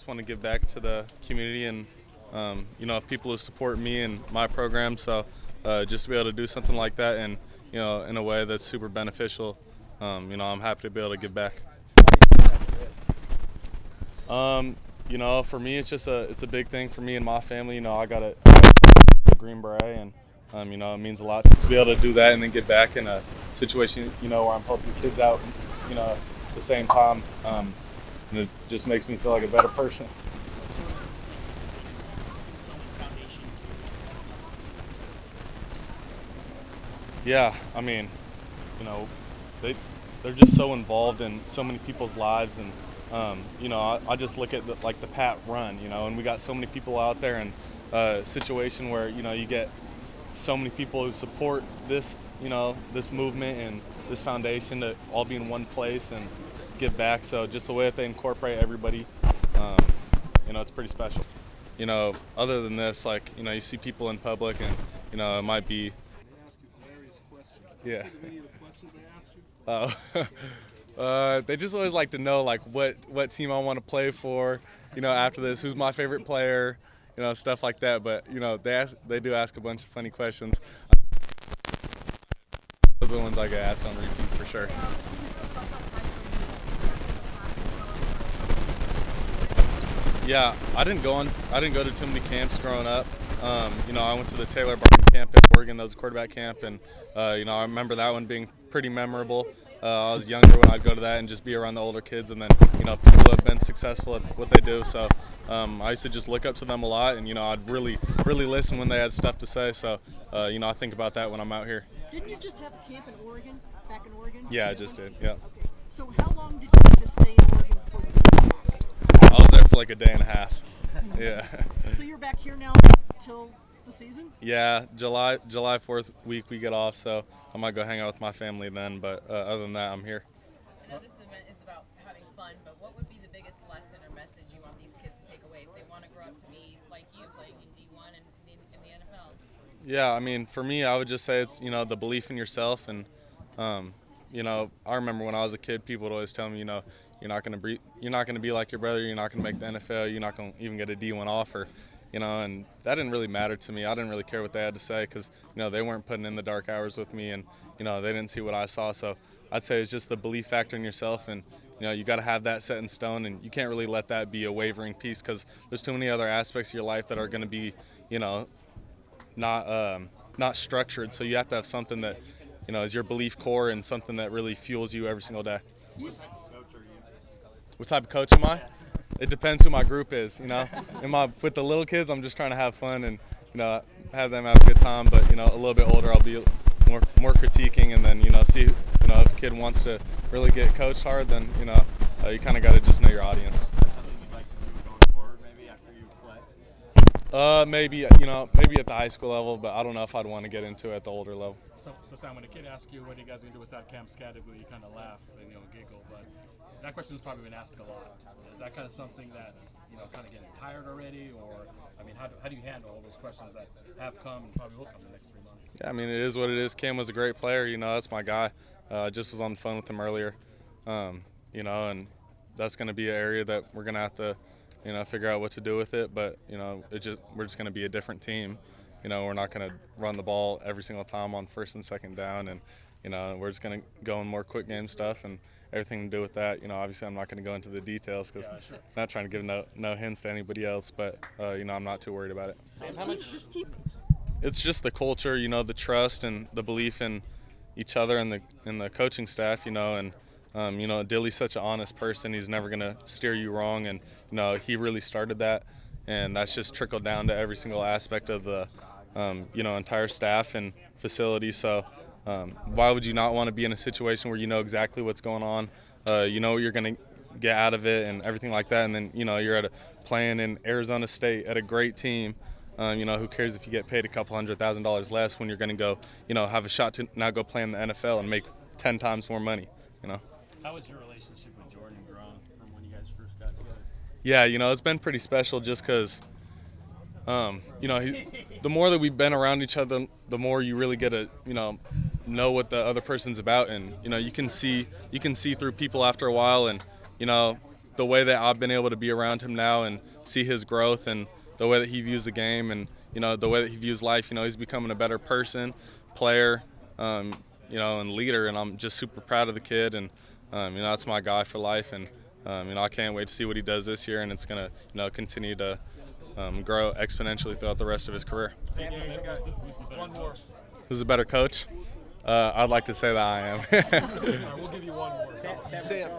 just want to give back to the community and, people who support me and my program. So just to be able to do something like that and, in a way that's super beneficial, I'm happy to be able to give back. For me, it's a big thing for me and my family. I got a Green Beret, and it means a lot to be able to do that and then get back in a situation, where I'm helping kids out, at the same time. And it just makes me feel like a better person. Yeah, they're just so involved in so many people's lives, and I just look at the Pat run, and we got so many people out there, and a situation where you get so many people who support this, this movement and this foundation to all be in one place and give back. So just the way that they incorporate everybody, it's pretty special. Other than this, you see people in public, and it might be. They ask you hilarious questions. Yeah. Any of the questions they asked you? They just always like to know what team I want to play for, after this, who's my favorite player, stuff like that. But they do ask a bunch of funny questions. Those are the ones I get asked on repeat for sure. Yeah, I didn't go to too many camps growing up. I went to the Taylor Barton camp in Oregon. That was a quarterback camp, and I remember that one being pretty memorable. I was younger when I'd go to that and just be around the older kids, and then people who have been successful at what they do. So I used to just look up to them a lot, and I'd really listen when they had stuff to say. So I think about that when I'm out here. Didn't you just have a camp in Oregon, back in Oregon? Yeah, I just did. Yeah. Okay. So how long did you just stay in Oregon before you came back? I was there for like a day and a half. Yeah. So you're back here now till the season? Yeah, July 4th week we get off, so I might go hang out with my family then. But other than that, I'm here. I know this event is about having fun, but what would be the biggest lesson or message you want these kids to take away if they want to grow up to be like you, playing in D1 and in the NFL? Yeah, for me, I would just say it's the belief in yourself, and I remember when I was a kid, people would always tell me, you're not going to be like your brother, you're not going to make the NFL, you're not going to even get a D1 offer. And that didn't really matter to me. I didn't really care what they had to say because, they weren't putting in the dark hours with me, and, they didn't see what I saw. So I'd say it's just the belief factor in yourself, and, you got to have that set in stone, and you can't really let that be a wavering piece because there's too many other aspects of your life that are going to be, not structured. So you have to have something that, is your belief core and something that really fuels you every single day. What type of coach am I? It depends who my group is, with the little kids, I'm just trying to have fun and, have them have a good time. But, a little bit older, I'll be more critiquing, and then, see, if a kid wants to really get coached hard, then, you kind of got to just know your audience. Is that something you'd like to do going forward, maybe after you play? Maybe at the high school level, but I don't know if I'd want to get into it at the older level. So Sam, when a kid asks you what are you guys going to do with that Camp Scattergood, you kind of laugh and giggle, but that question has probably been asked a lot. Is that kind of something that's kind of getting tired already, or how do you handle all those questions that have come and probably will come in the next 3 months? Yeah, it is what it is. Cam was a great player. That's my guy. I just was on the phone with him earlier. And that's going to be an area that we're going to have to, figure out what to do with it. But we're just going to be a different team. We're not going to run the ball every single time on first and second down, and we're just going to go in more quick game stuff and everything to do with that. Obviously I'm not going to go into the details because I'm not trying to give no hints to anybody else, but I'm not too worried about it. It's just the culture, the trust and the belief in each other and the coaching staff, and Dilly's such an honest person. He's never going to steer you wrong, and he really started that, and that's just trickled down to every single aspect of the entire staff and facility. So why would you not want to be in a situation where you know exactly what's going on, what you're going to get out of it and everything like that, and then you're playing in Arizona State at a great team. Who cares if you get paid a couple $100,000 less when you're going to go, have a shot to now go play in the NFL and make 10 times more money, How was your relationship with Jordan grown from when you guys first got together? Yeah, it's been pretty special just because, the more that we've been around each other, the more you really get to, know what the other person's about, and you can see through people after a while, and the way that I've been able to be around him now and see his growth and the way that he views the game and, you know, the way that he views life, you know, he's becoming a better person, player, you know, and leader, and I'm just super proud of the kid, and, you know, that's my guy for life, and, you know, I can't wait to see what he does this year, and it's going to, you know, continue to grow exponentially throughout the rest of his career. One more. Who's a better coach? I'd like to say that I am. All right, we'll give you one more. Sam.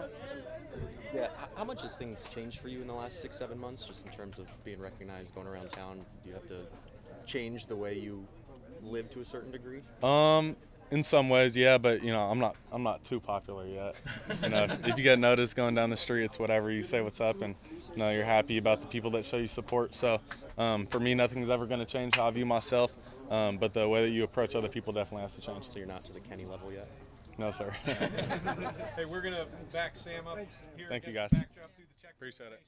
Yeah, how much has things changed for you in the last 6-7 months, just in terms of being recognized, going around town? Do you have to change the way you live to a certain degree? In some ways, yeah, but you know, I'm not too popular yet. You know, if you get noticed going down the street, it's whatever, you say what's up, and you know, you're happy about the people that show you support. So for me, nothing's ever going to change how I view myself, but the way that you approach other people definitely has to change. So you're not to the Kenny level yet? No, sir. Hey, we're going to back Sam up here. Thank you, against guys. the backdrop through the check Appreciate it.